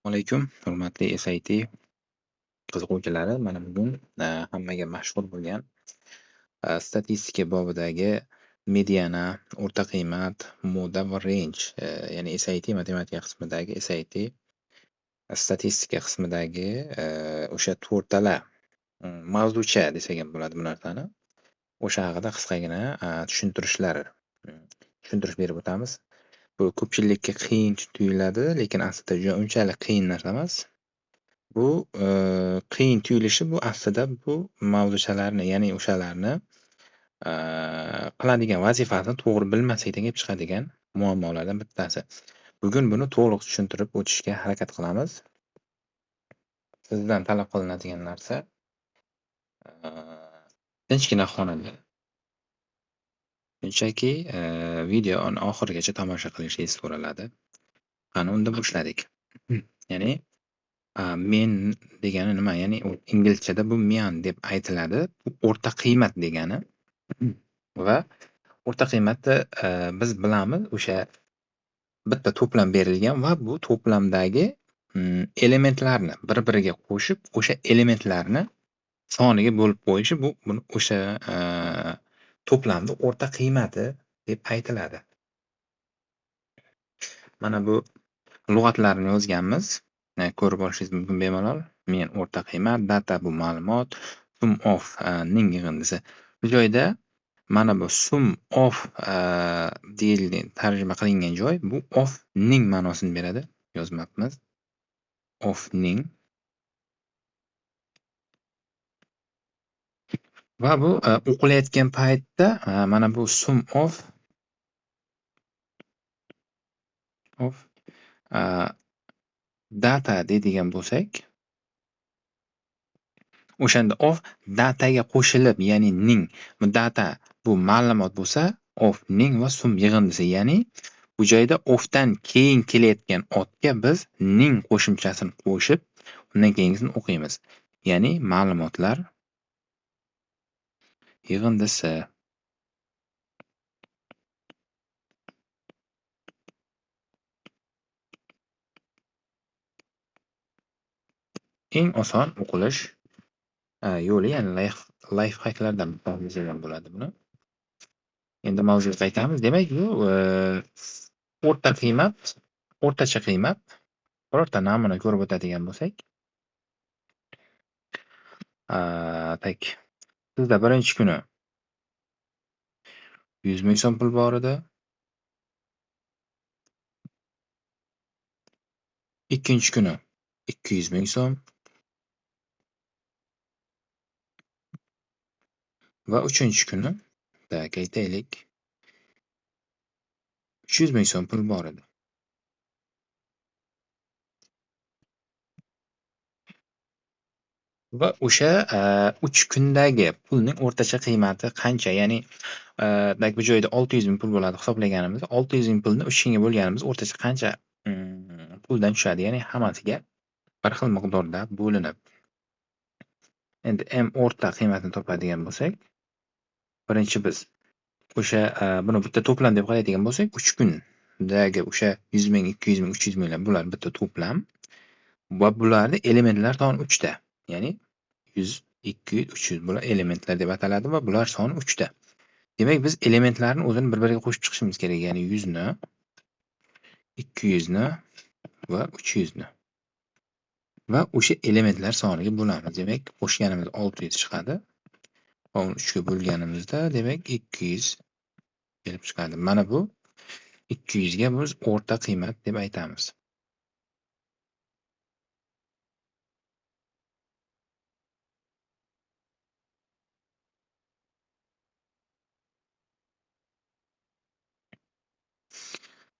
Alaykum, hurmatli SIT qiziquvchilari. Mana bugun hammaga mashhur bo'lgan statistika bobidagi mediana, o'rta qiymat, moda va range, ya'ni SIT matematika qismidagi SIT statistika qismidagi o'sha to'rttala mavzucha desak ham bo'ladi bu narsani. O'sha haqida qisqagina tushuntirish berib o'tamiz. Bu ko'pchilikka qiyin tuyuladi, lekin aslida unchalik qiyin narsa emas. Bu qiyin tuyulishi bu aslida bu mavzuchalarni, ya'ni o'shalarni qiladigan vazifasini to'g'ri bilmaslikdan kelib chiqadigan muammolardan bittasi. Bugun buni to'liq tushuntirib o'tishga harakat qilamiz. Sizdan talab qilinadigan narsa tinchgina xonada shunchaki videoni oxirigacha tomosha qilishingiz so'raladi. Qani unda boshladik. Ya'ni men degani nima? Ya'ni inglizchada bu mean deb aytiladi. Bu o'rta qiymat degani. Va o'rta qiymatni biz bilamiz, o'sha bitta to'plam berilgan va bu to'plamdagi elementlarni bir-biriga qo'shib, o'sha elementlarni soniga bo'lib qo'yishi bu o'sha to'plamni o'rta qiymati deb aytiladi. Mana bu lug'atlarni yozganmiz. Ko'rib olishingiz mumkin bemalol. Men o'rta qiymat, data bu ma'lumot, sum of ning yig'indisi. Bu joyda mana bu sum of deyilgan tarjima qilingan joy bu of ning ma'nosini beradi. Yozmabmiz. Of ning. Va bu o'qilayotgan paytda mana bu sum of data deydigan bo'lsak, o'shanda of dataga qo'shilib, ya'ni ning. Bu data bu ma'lumot bo'lsa, of ning va sum yig'indisi, ya'ni bu joyda ofdan keyin kelayotgan otga biz ning qo'shimchasini qo'shib, undan keyingisini o'qiymiz. Ya'ni ma'lumotlar yig'indisi. Eng oson o'qilish yo'li, ya'ni life hacklardan bittasi bo'ladi buni. Endi mavzuga qaytamiz. Demak, bu o'rta qiymat, o'rtacha qiymat. Birorta namuna ko'rib o'tadigan bo'lsak, sizda birinchi kuni 100 ming so'm pul bor edi. Ikkinchi kuni 200 ming so'm va uchinchi kuni aytaylik 300 ming so'm pul bor edi. Va o'sha 3 kundagi pulning o'rtacha qiymati qancha? Ya'ni bu joyda 600 ming pul bo'ladi hisoblaganimizda, 600 ming pulni 3 ga bo'lganimiz o'rtacha qancha puldan tushadi? Ya'ni hammasiga bir xil miqdorda bo'linib. Endi m o'rta qiymatini topadigan bo'lsak, birinchi biz o'sha buni bitta to'plam deb qaraydigan bo'lsak, 3 kundagi o'sha 100 ming, 200 ming, 300 minglar bular bitta to'plam va bularning elementlar soni 3 ta. Ya'ni 100, 200, 300 bular elementlar deb ataladi va bular soni 3 ta. Demak, biz elementlarni o'zini bir-biriga qo'shib chiqishimiz kerak. Ya'ni 100 ni, 200 ni va 300 ni. Va o'sha elementlar soniga bo'lamiz. Demak, qo'shganimiz 600 chiqadi. Va uni 3 ga bo'lganimizda, demak 200 kelib chiqadi. Mana bu 200 ga biz o'rta qiymat deb aytamiz.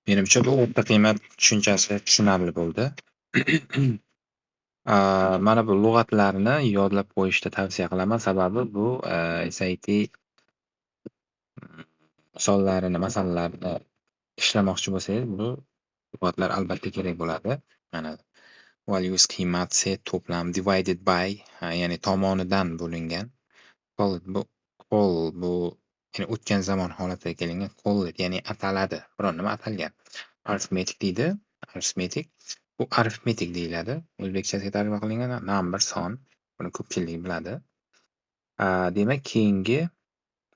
Menimcha bu o'rta qiymat tushunchasi tushunarli bo'ldi. Mana bu lug'atlarni yodlab qo'yishni tavsiya qilaman. Sababi bu SIT masalalarni ishlamoqchi bo'lsangiz, bu lug'atlar albatta kerak bo'ladi. Mana values qiymat, set to'plam, divided by, ya'ni tomonidan bo'lingan. Call bu ya'ni o'tgan zamon holatiga kelingan, call ya'ni ataladi. Biron nima atalgan. Arithmetic deydi. Arithmetic Bu arifmetik deyiladi. O'zbekchasiga tarjima qilingan number son. Buni ko'pchilik biladi. Demak, keyingi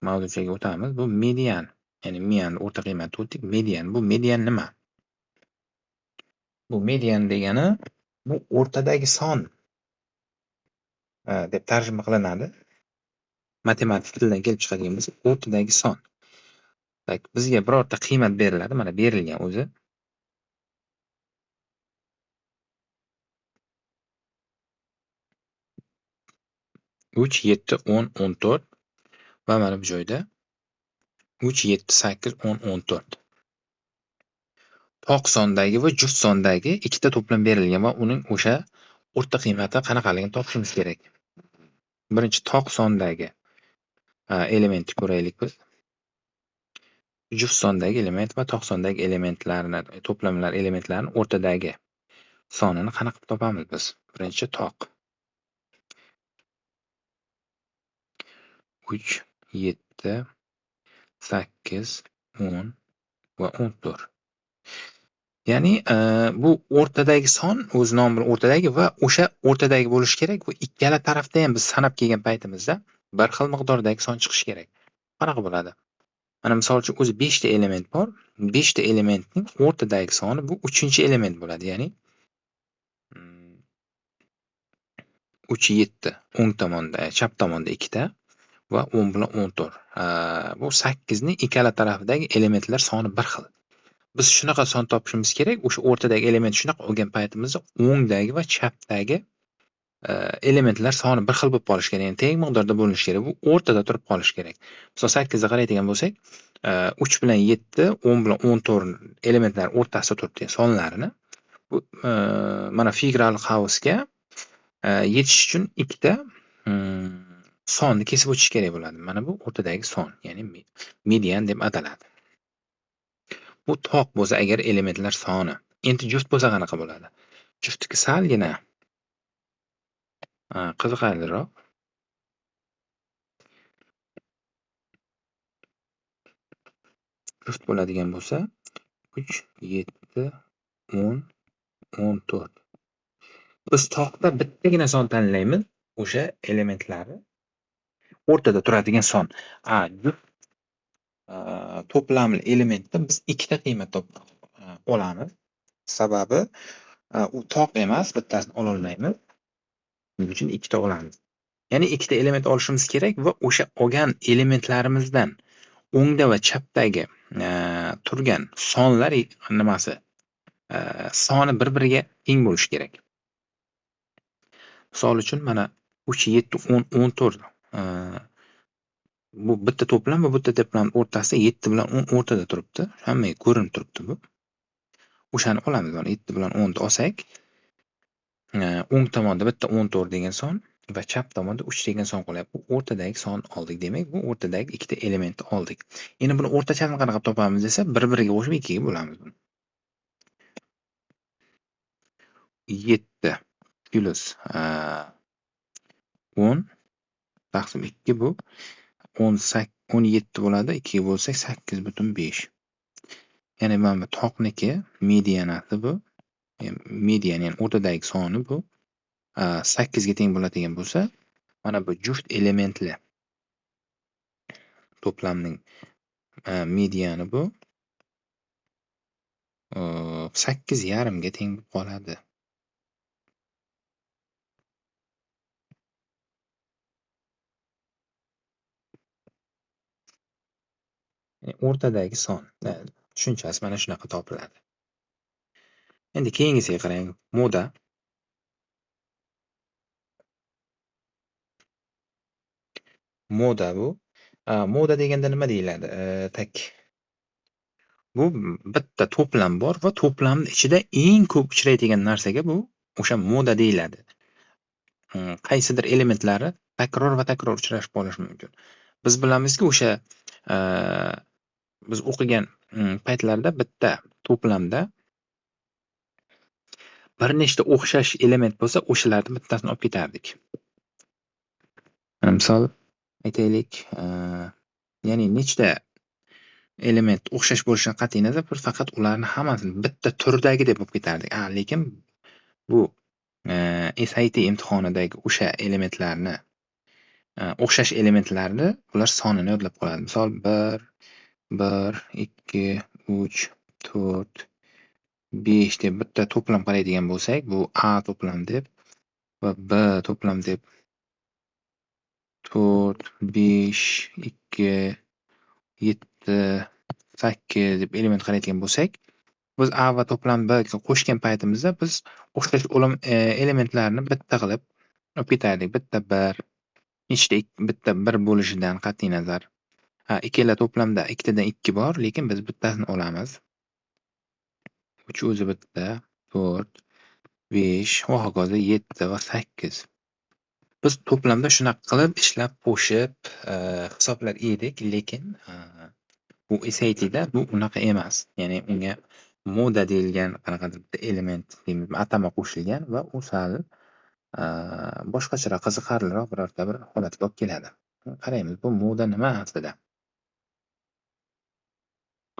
mavzuchaga o'tamiz. Bu median. Ya'ni mian o'rta qiymatni o'tdik. Median. Bu median nima? Bu median degani bu o'rtadagi son deb tarjima qilinadi. Matematik tildan kelib chiqadigan bo'lsa, o'rtadagi son. Bizga birorta qiymat beriladi. Mana berilgan o'zi. 3, 7, 10, 14 va mana bu joyda 3, 7, 8, 10, 14. Toq sondagi va juft sondagi ikkita to'plam berilgan va uning o'sha o'rta qiymati qanaqaligini topishimiz kerak. Birinchi toq sondagi elementni ko'raylik biz. Juft sondagi element va toq sondagi elementlarni, to'plamlar elementlarni o'rtadagi sonini qanaqa topamiz biz? Birinchi toq 3, 7, 8, 10 va 14. Ya'ni bu o'rtadagi son o'z nomi bilan o'rtadagi va o'sha o'rtadagi bo'lishi kerak. Bu ikkala tarafda ham biz sanab kelgan paytimizda bir xil miqdordagi son chiqishi kerak. Qanaqa bo'ladi? Mana misol uchun o'zi 5 ta element bor. 5 ta elementning o'rtadagi soni bu 3-element bo'ladi. Ya'ni 3, 7 o'ng tomonda, chap tomonda 2 ta va 10 bilan 14. Bu 8 ning ikkala tarafidagi elementlar soni bir xil. Biz shunaqa son topishimiz kerak. O'sha o'rtadagi element shunaqa olgan paytimizda o'ngdagi va chapdagi elementlar soni bir xil bo'lib qolishi kerak. Ya'ni teng miqdorda bo'linishi kerak. Bu o'rtada turib qolishi kerak. Misol 8 ga qaraydigan bo'lsak, 3 bilan 7, 10 bilan 14 elementlar o'rtasida turibdi sonlarini. Bu mana figurali qavsga yetish uchun ikkita sonni kesib o'tish kerak bo'ladi. Mana bu o'rtadagi son, ya'ni median deb ataladi. Bu toq bo'lsa agar elementlar soni. Endi juft bo'lsa qanaqa bo'ladi? Juftniki salgina qiziqarliroq. Juft bo'ladigan bo'lsa 3, 7, 10, 14. Biz toqda bittagina son tanlaymiz. O'sha elementlari o'rtada turadigan son. Juft to'plamli elementda biz ikkita qiymat olamiz. Sababi u toq emas, bittasini ola olmaymiz. Shuning uchun ikkita olamiz. Ya'ni ikkita element olishimiz kerak va o'sha olgan elementlarimizdan o'ngda va chapdagi turgan sonlar nimasi soni bir-biriga teng bo'lishi kerak. Misol uchun mana 3, 7, 10, 14 bu bitta to'plam va bitta to'plam o'rtasida 7 bilan 10 o'rtada turibdi. Hammaga ko'rinib turibdi bu. O'shani olamiz. Mana 7 bilan 10 ni olsak, o'ng tomonda bitta 14 degan son va chap tomonda 3 degan son qolyapti. Bu o'rtadagi son oldik. Demak, bu o'rtadagi ikkita elementni oldik. Endi buni o'rtachasini qanaqa topamiz desa, bir-biriga qo'shib 2 ga bo'lamiz buni. 7 plus 10 taqsim 2 bu 17 bo'ladi. 2 ga bo'lsak 8,5. Ya'ni mana bu toqniki medianasi bu. Median, ya'ni o'rtadagi soni bu 8 ga teng bo'ladigan bo'lsa, mana bu juft elementli to'plamning mediani bu 8,5 ga teng bo'lib qoladi. O'rtadagi son tushunchasi mana shunaqa topiladi. Endi keyingisiga qarang. Moda. Moda bu. Moda deganda nima deyiladi? Bu bitta to'plam bor va to'plamning ichida eng ko'p uchraydigan narsaga bu o'sha moda deyiladi. Qaysidir elementlari takror va takror uchrashib qolishi mumkin. Biz bilamizki, o'sha biz o'qigan paytlarda bitta to'plamda bir nechta o'xshash element bo'lsa, o'shalarning bittasini olib ketardik. Misol aytaylik, ya'ni nechta element o'xshash bo'lishidan qat'iy nazar, faqat ularni hammasini bitta turdagi deb olib ketardik. Lekin Bu SAT imtihonidagi o'sha elementlarni o'xshash elementlarni ular sonini yodlab qoladi. Misol 1, 2, 3, 4, 5 deb bitta to'plam qaraydigan bo'lsak, bu A to'plam deb va B to'plam deb 4, 5, 2, 7, 8 deb element qaraydigan bo'lsak, biz A va to'plam B ga qo'shgan paytimizda biz o'xshash elementlarni bitta qilib olib ketardik. Bitta 1, nechta bitta 1 bo'lishidan qat'iy nazar. Ikkala to'plamda ikkitadan 2 bor, lekin biz bittasini olamiz. 3 o'zi bitta, 4, 5 va hokazo 7 va 8. Biz to'plamda shunaqa qilib ishlab qo'shib hisoblar edik, lekin bu SATda bu unaqa emas. Ya'ni unga moda deyilgan qanaqadir bitta element deymizmi, atama qo'shilgan va u sal boshqacharoq qiziqarliroq birorta bir holatga olib keladi. Qaraymiz, bu moda nima aslida?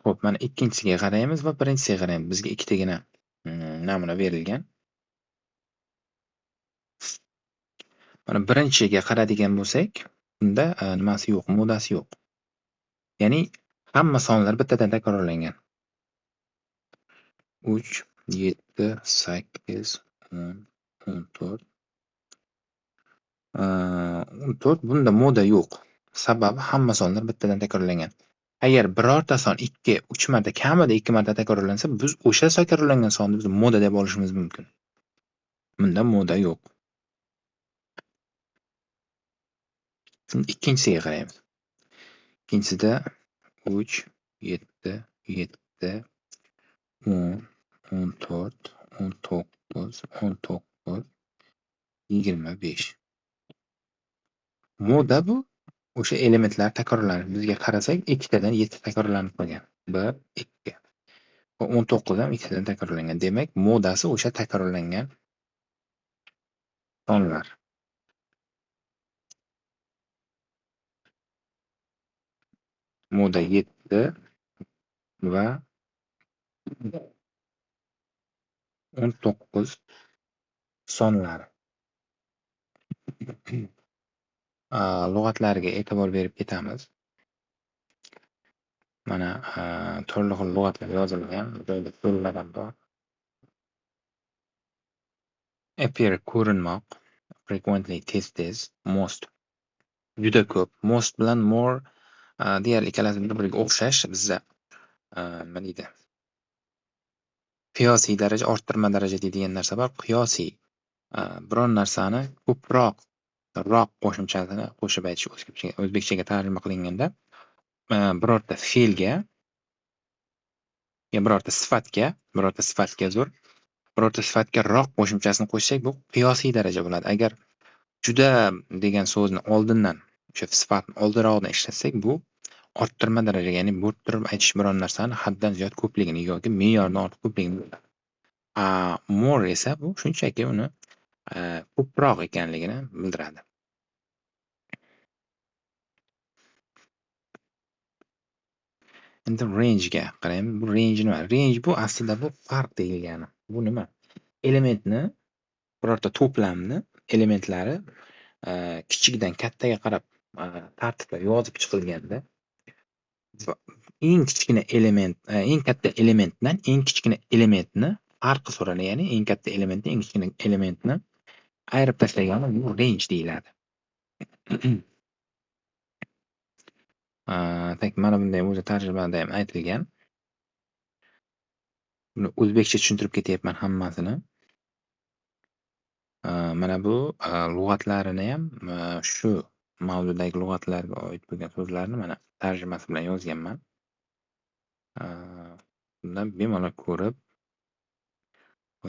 Xo'p, mana ikkinchisiga qaraymiz va birinchisiga qaraymiz. Bizga ikkitagina namuna berilgan. Mana birinchiga qaradigan bo'lsak, unda nimasi yo'q, modasi yo'q. Ya'ni hamma sonlar bittadan takrorlangan. 3, 7, 8, 10, 14. 14 bunda moda yo'q. Sababi hamma sonlar bittadan takrorlangan. Agar birorta son 2, 3 marta, kamida 2 marta takrorlansa, biz o'sha takrorlangan sonni biz moda deb olishimiz mumkin. Bunda moda yo'q. Ikkinchisiga qaraymiz. Ikkinchisida 3, 7, 7, 10, 14, 19, 19, 25. Moda bu o'sha elementlar takrorlanib, bizga qarasak, ikkitadan 7 takrorlanib qolgan. 1, 2 va 19 ham ikkitadan takrorlangan. Demak, modasi o'sha takrorlangan sonlar. Moda 7 va 19 sonlari. Lug'atlariga e'tibor berib ketamiz. Mana turli xil lug'atlar yozilgan, joyda so'zlar ham bor. Appear ko'rinmoq, frequently tez, most juda ko'p. Most bilan more deyarli ikkalasi bir-biriga o'xshash. Bizda nima deydi? Qiyosiy daraja, orttirma daraja deydigan narsa bor. Qiyosiy biron narsani ko'proq qo'shimchasini qo'shib aytish o'zbekchaga tarjima qilinganda birorta fe'lga birorta sifatga roq qo'shimchasini qo'shsak, bu qiyosiy daraja bo'ladi. Agar juda degan so'zni oldindan o'sha sifatni oldinroqdan ishlatsak, bu orttirma daraja, ya'ni bo'rttirib aytish biron narsani haddan ziyod ko'pligini yoki me'yordan ortiq ko'pligini biladi. More esa bu shunchaki uni ko'proq ekanligini bildiradi. Endi range'ga qaraymiz. Bu range nima? Range bu aslida bu farq deyilgani. Bu nima? Elementni, birorta to'plamni elementlari kichikdan kattaga qarab tartibda yozib chiqilganda eng kichkina element, eng katta elementdan eng kichkina elementni farqi so'raladi. Ya'ni eng katta elementdan eng kichkina elementni ayirib tashlagani bu range deyiladi. Mana bunday o'zi tarjimada ham aytilgan. Buni o'zbekcha tushuntirib ketyapman hammasini. Mana bu lug'atlarini ham shu mavzudagi lug'atlarga oid bo'lgan so'zlarni mana tarjimasi bilan yozganman. Bundan bemalol ko'rib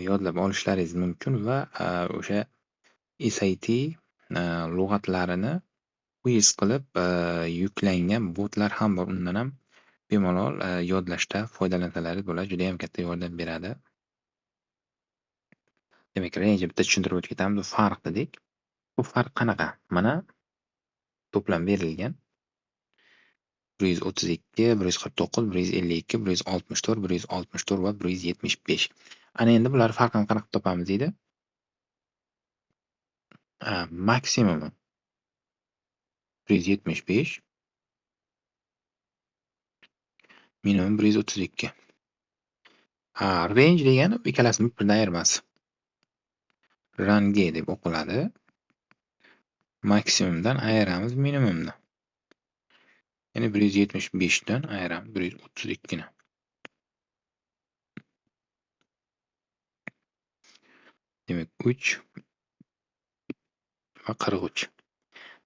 yodlab olishlaringiz mumkin va o'sha SAT lug'atlarini quiz qilib yuklangan botlar ham bor. Undan ham bemalol yodlashda foydalansalaringiz bo'ladi. Juda ham katta yordam beradi. Demak, range bitta tushuntirib o'tib ketamiz. Bu farq dedik. Bu farq qanaqa? Mana to'plam berilgan. 132, 149, 152, 164, 164 va 175. Ana endi bular farqini qanaqa topamiz deydi? Maksimumi 175, minimum 132. Range degani ikkalasini bir-biridan ayirmasi. Range deb o'qiladi. Maksimumdan ayiramiz minimumni. Ya'ni 175 dan ayiramiz 132 ni. Demak 3 va 43.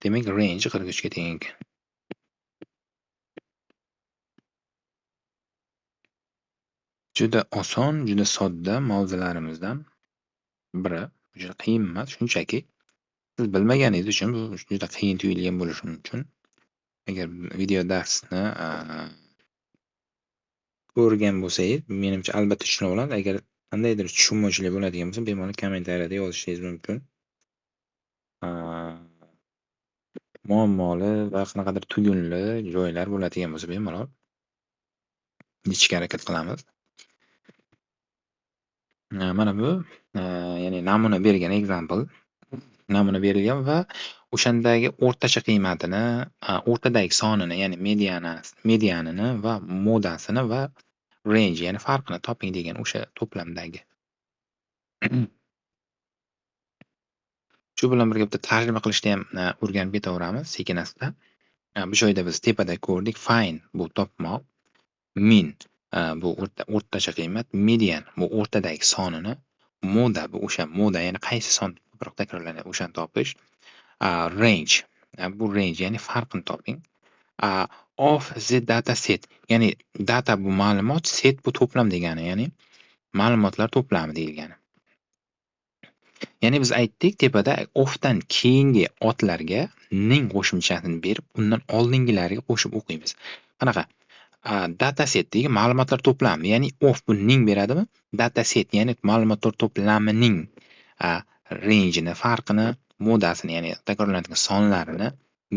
Demak range 43 ga teng ekan. Juda oson, juda sodda mavzularimizdan biri. Juda qiyin emas, shunchaki siz bilmaganingiz uchun bu juda qiyin tuyulgan bo'lishi mumkin. Agar video darsni ko'rgan bo'lsangiz, menimcha albatta tushunib olasiz. Agar qandaydir tushunmovchilik bo'ladigan bo'lsa, bemalol kommentariyada yozishingiz mumkin. Muammoli va qanaqadir tugunli joylar bo'ladigan bo'lsa, bemalol yechishga harakat qilamiz. Mana bu ya'ni namuna bergan example. Namuna berilgan va o'shandagi o'rtacha qiymatini, o'rtadagi sonini, ya'ni medianini va modasini va range, ya'ni farqini toping degan o'sha to'plamdagi. Shu bilan birga bitta tarjima qilishni ham o'rganib ketaveramiz sekin-asta. Bu joyda biz tepada ko'rdik, find bu topmoq, min bu o'rtacha qiymat, median bu o'rtadagi sonini, moda bu o'sha moda, ya'ni qaysi son ko'proq takrorlanadi o'shani topish. Range bu range, ya'ni farqini toping. Of the data set, ya'ni data bu ma'lumot, set bu to'plam degani, ya'ni ma'lumotlar to'plami deyilgani. Ya'ni biz aytdik tepada ofdan keyingi otlarga ning qo'shimchasini berib, undan oldingilariga qo'shib o'qiymiz. Qanaqa? Dataset degi ma'lumotlar to'plami, ya'ni of bu ning beradimi? Dataset ya'ni ma'lumotlar to'plamining range'ini, farqini, modasini, ya'ni takrorlanadigan sonlarini,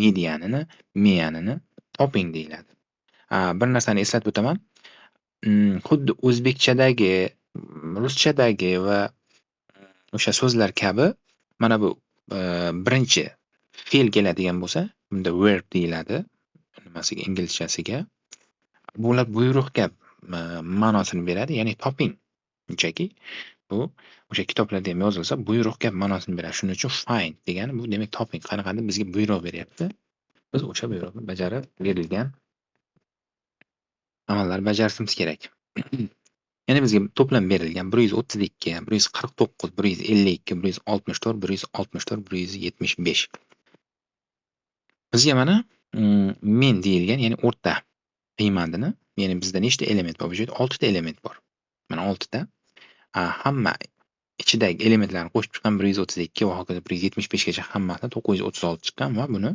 medianini, meanini toping deyiladi. Bir narsani eslatib o'taman. Xuddi o'zbekchadagi, ruschadagi va o'sha so'zlar kabi mana bu birinchi fe'l keladigan bo'lsa, bunda verb deyiladi. Nimasiga, inglizchasiga. Bular buyruqga ma'nosini beradi, ya'ni toping. Shunchaki bu o'sha kitoblarda ham yozilsa, buyruqga ma'nosini beradi. Shuning uchun find degani bu demak toping. Qanaqadir bizga buyruq beryapti. Biz o'sha buyruqni bajarib berilgan amallar bajarishimiz kerak. Ya'ni bizga to'plam berilgan 132, 149, 152, 164, 164, 175. Bizga mana min deyilgan, ya'ni o'rta qiymatini, ya'ni bizda nechta element bor? Bu yerda 6 ta element bor. Mana 6 ta. Hamma ichidagi elementlarni qo'shib chiqqan 132 va hokazo 175 gacha hammasini 936 chiqqan va buni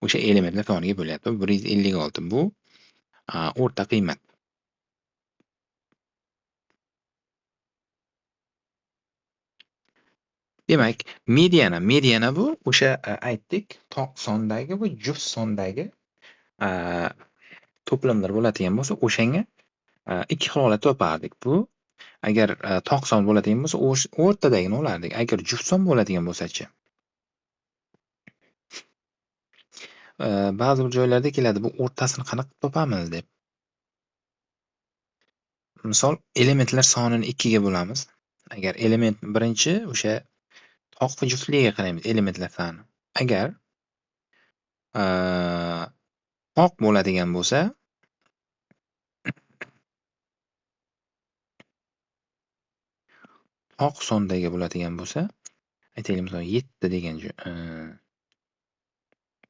o'sha elementlar soniga bo'lyapti. 156 bu o'rta qiymat. Demak, mediana bu o'sha aytdik, toq sondagi va juft sondagi to'plamlar bo'ladigan bo'lsa, o'shanga ikki holat topardik. Bu agar toq son bo'ladigan bo'lsa, o'rtadagini olardik. Agar juft son bo'ladigan bo'lsa-chi? Ba'zi bir joylarda keladi, bu o'rtasini qanaqa topamiz deb. Misol, elementlar sonini 2 ga bo'lamiz. Agar element birinchi o'sha toq va juftligiga qaraymiz elementlar soni. Agar toq bo'ladigan bo'lsa, toq sondagi bo'ladigan bo'lsa, aytaylik misol 7 degan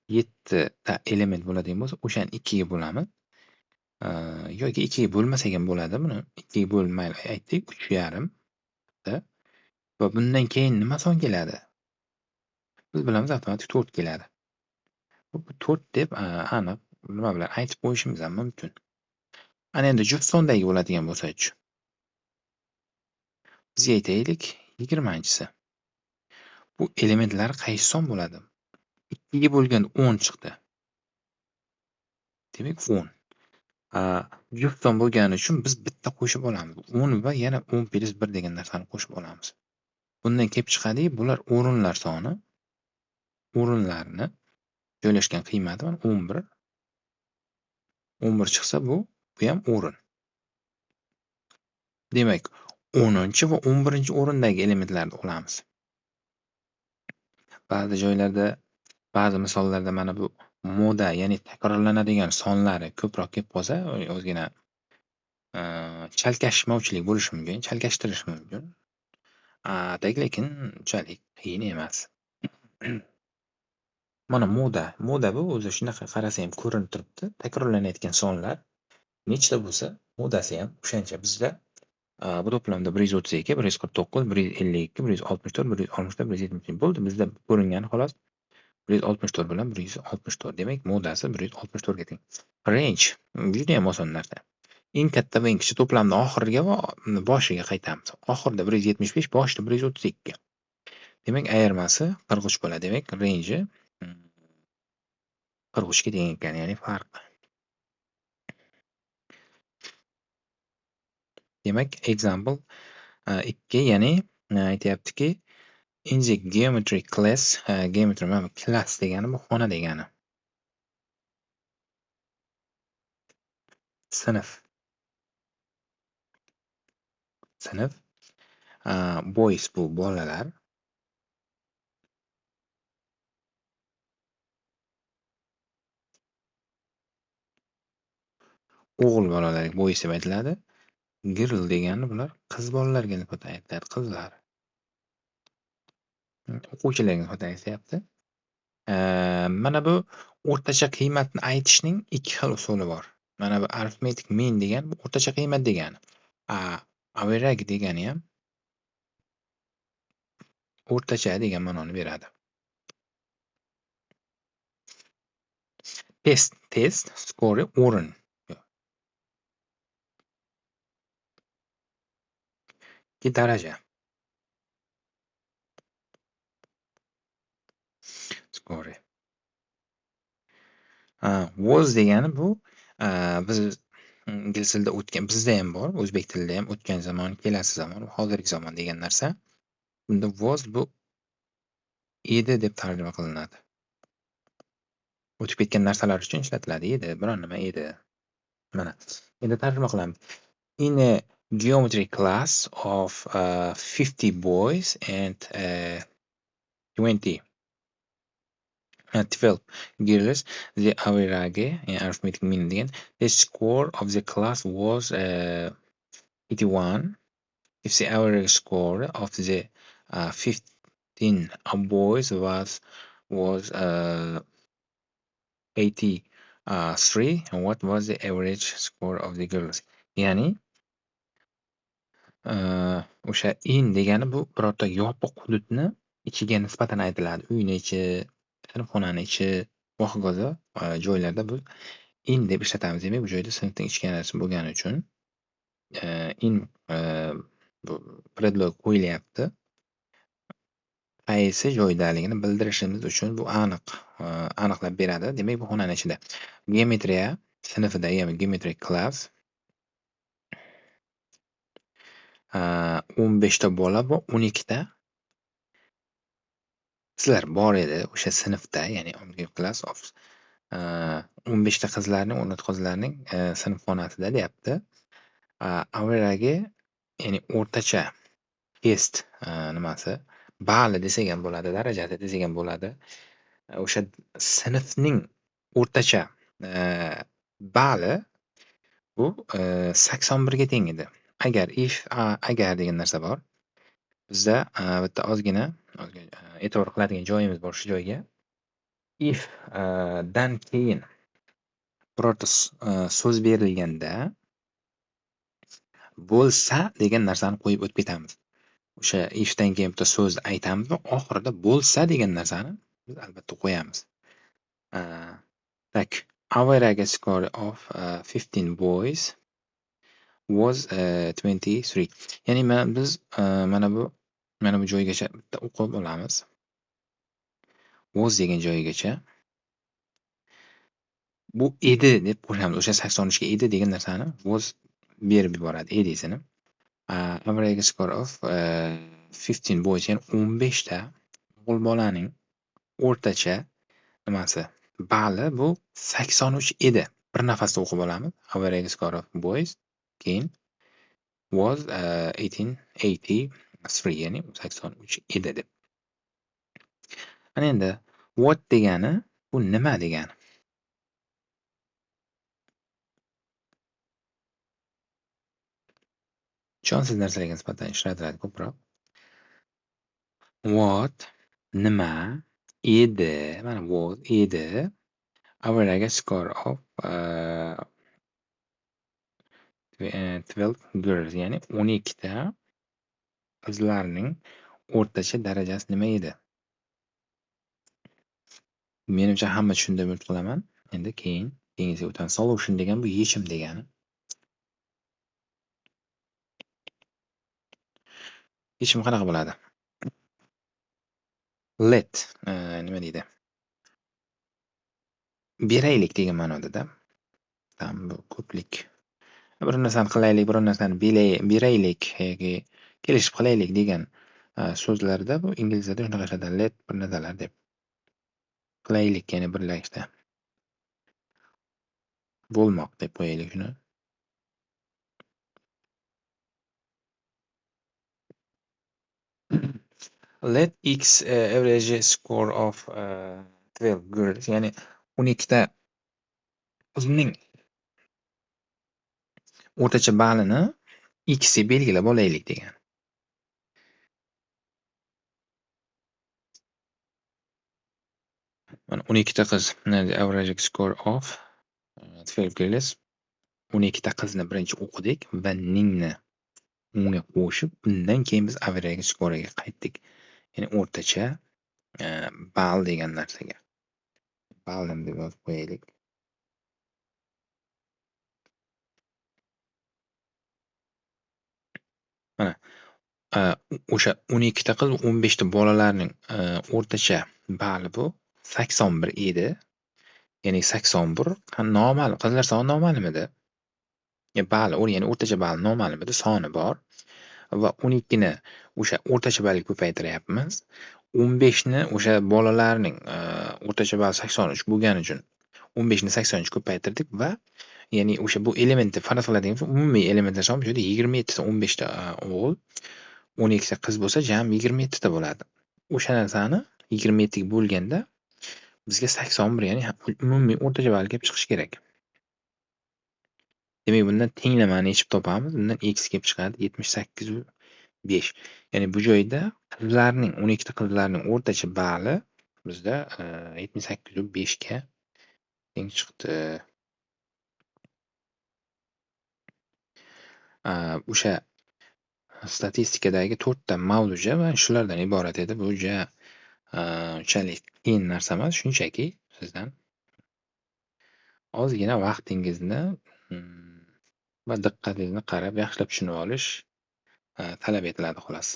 7 ta element bo'ladigan bo'lsa, o'shani 2 ga bo'lamiz. Yoki 2 ga bo'lmasak ham bo'ladi. Buni 2 ga bo'lmayli aytdik, 3,5 da. Va bundan keyin nima son keladi? Biz bilamiz, avtomatik 4 keladi. Bu 4 deb aniq nima bilan aytib qo'yishimiz ham mumkin. Ana endi juft sondagi bo'ladigan bo'lsa-chi? Bizga aytaylik 20-chisi. Bu elementlar qaysi son bo'ladi? 2 ga bo'lgan 10 chiqdi. Demak 10. Juft son bo'lgani uchun biz bitta qo'shib olamiz. 10 va yana 10 + 1 degan narsani qo'shib olamiz. Bundan kelib chiqadi, bular o'rinlar soni. o'rinlarni joylashgan qiymati mana 11. 11 chiqsa bu ham o'rin. Demak, 10 va 11 o'rindagi elementlarni olamiz. Ba'zi joylarda, ba'zi misollarda mana bu moda, ya'ni takrorlanadigan sonlari ko'proq kelib qolsa, ozgina chalkashmovchilik bo'lishi mumkin, chalkashtirishi mumkin. Lekin unchalik qiyin emas. Mana moda bu o'zi shunaqa qarasa ham ko'rinib turibdi. Takrorlanayotgan sonlar nechta bo'lsa, modasi ham o'shancha. Bizda bu to'plamda 132, 149, 152, 164, 164, 170 bo'ldi. Bizda ko'ringani xolos 164 bilan 164. Demak, modasi 164 ga teng. Range juda ham oson narsa. Eng katta va eng kichik to'plamni oxiriga va boshiga qaytamiz. Oxirida 175, boshida 132. Demak, ayirmasi 43 bo'ladi. Demak, range 43 ga teng ekan, ya'ni farqi. Demak, example 2, ya'ni aytayaptiki, in the geometry class, geometry mana class degani bu xona degani. Sinf. Boys bu bolalar. O'g'il bolalarga boys deb aytiladi. Girl degani bular qiz bolalarga nisbatan aytiladi, qizlar. O'quvchilarga nisbatan aytilyapti. Mana bu o'rtacha qiymatni aytishning ikki xil usuli bor. Mana bu arithmetic mean degan bu o'rtacha qiymat degani. Average degani ham o'rtacha degan ma'noni beradi. Test, score, o'rin. Daraja. Score. Was degani bu biz ingliz tilida o'tgan, bizda ham bor, o'zbek tilida ham o'tgan zamon, kelasi zamon, hozirgi zamon degan narsa. Bunda was bu edi deb tarjima qilinadi. O'tib ketgan narsalar uchun ishlatiladi edi, biron nima edi. Mana, endi tarjima qilamiz. In a geometry class of 50 boys and 12 girls, the average arithmetic mean degan, the score of the class was 81. If the average score of the 15 boys was 83, and what was the average score of the girls? Ya'ni o'sha in degani bu birorta yopiq hududni ichiga nisbatan aytiladi. Uyni ichi, sinfxonani ichi va hokazo joylarda biz in deb ishlatamiz. Demak, bu joyda sinfning ichki narsa bo'lgani uchun in bu predlog qo'yilyapti. Qaysi joydaligini bildirishimiz uchun bu aniqlab beradi. Demak, bu xonani ichida. Geometriya sinfida, ya'ni geometry class 15 ta bola va 12 ta qizlar bor edi o'sha sinfda, ya'ni class of 15 ta qizlarning, 10 ta qizlarning sinfxonasida deyapti. Average, ya'ni o'rtacha test nimasi bali desak ham bo'ladi, darajasi desak ham bo'ladi. O'sha sinfning o'rtacha bali bu 81 ga teng edi. Agar degan narsa bor. Bizda bitta ozgina e'tibor qiladigan joyimiz bor shu joyga. If dan keyin birorta so'z berilganda bo'lsa degan narsani qo'yib o'tib ketamiz. O'sha if dan keyin bitta so'zni aytamiz va oxirida bo'lsa degan narsani biz albatta qo'yamiz. Tak, average score of 15 boys was 23. Ya'ni biz mana bu joygacha bitta o'qib olamiz. Was degan joyigacha. Bu edi deb qo'shamiz. O'sha 83 ga edi degan narsani was berib yuboradi edisini. Average score of 15 boys, ya'ni 15 ta o'g'il bolaning o'rtacha nimasi balli bu 83 edi. Bir nafasda o'qib olamiz. Average score of boys keyin was 1883 ya'ni 83 edi deb. Mana endi what degani bu nima degani? Ishonchsiz narsalarga nisbatan ishlatiladi ko'proq. What nima edi? Mana was edi. Average score of 12 girls ya'ni 12 ta qizlarning o'rtacha darajasi nima edi? Menimcha hamma tushundi deb umid qilaman. Endi keyingiga o'tamiz. Solution degan bu yechim degani. Yechim qanaqa bo'ladi? Let nima deydi? Beraylik degan ma'nodada. Bu ko'plik. Bir narsani qilaylik, bir narsani beraylik yoki kelishib qilaylik degan so'zlarda bu inglizchada shunaqa ishlatadi. Let bir narsalar deb. Qilaylik ya'ni birlashishda. Bo'lmoq deb qo'yaylik shuni. Let X average score of 12 girls ya'ni 12 ta qizning o'rtacha ballini X deb belgilab olaylik degan. Mana 12 ta qiz average score of 12 girls 12 ta qizni birinchi o'qidik va ningni unga qo'shib, undan keyin biz average score'ga qaytdik. Ya'ni o'rtacha ball degan narsaga. Ballni deb yozib qo'yaylik. Mana o'sha 12 ta qiz 15 ta bolalarning o'rtacha balli bu 81 edi. Ya'ni 81 noma'lum. Qizlar soni noma'lumidi? Balli, ya'ni o'rtacha balli noma'lumidi? Soni bor. Va 12 ni o'sha o'rtacha ballga ko'paytiryapmiz. 15 ni o'sha bolalarning o'rtacha balli 83 bo'lgani uchun 15 ni 83 ko'paytirdik va ya'ni o'sha bu elementni farq qiladigan umumiy elementlar soni bu yerda 27 ta 15 ta o'g'il, 12 ta qiz bo'lsa, jami 27 ta bo'ladi. O'sha narsani 27 ga bo'lganda bizga 81 ya'ni umumiy o'rtacha ball kelib chiqishi kerak. Demak, bundan tenglamani yechib topamiz. Bundan x kelib chiqadi 78.5. Ya'ni bu joyda qizlarning 12 ta qizlarning o'rtacha balli bizda 78.5 ga teng chiqdi. O'sha statistikadagi 4 ta mavzuja va shulardan iborat edi. Bu unchalik qiyin narsa emas, shunchaki sizdan ozgina vaqtingizni va diqqatingizni qarab yaxshilab tushunib olish talab etiladi xolos.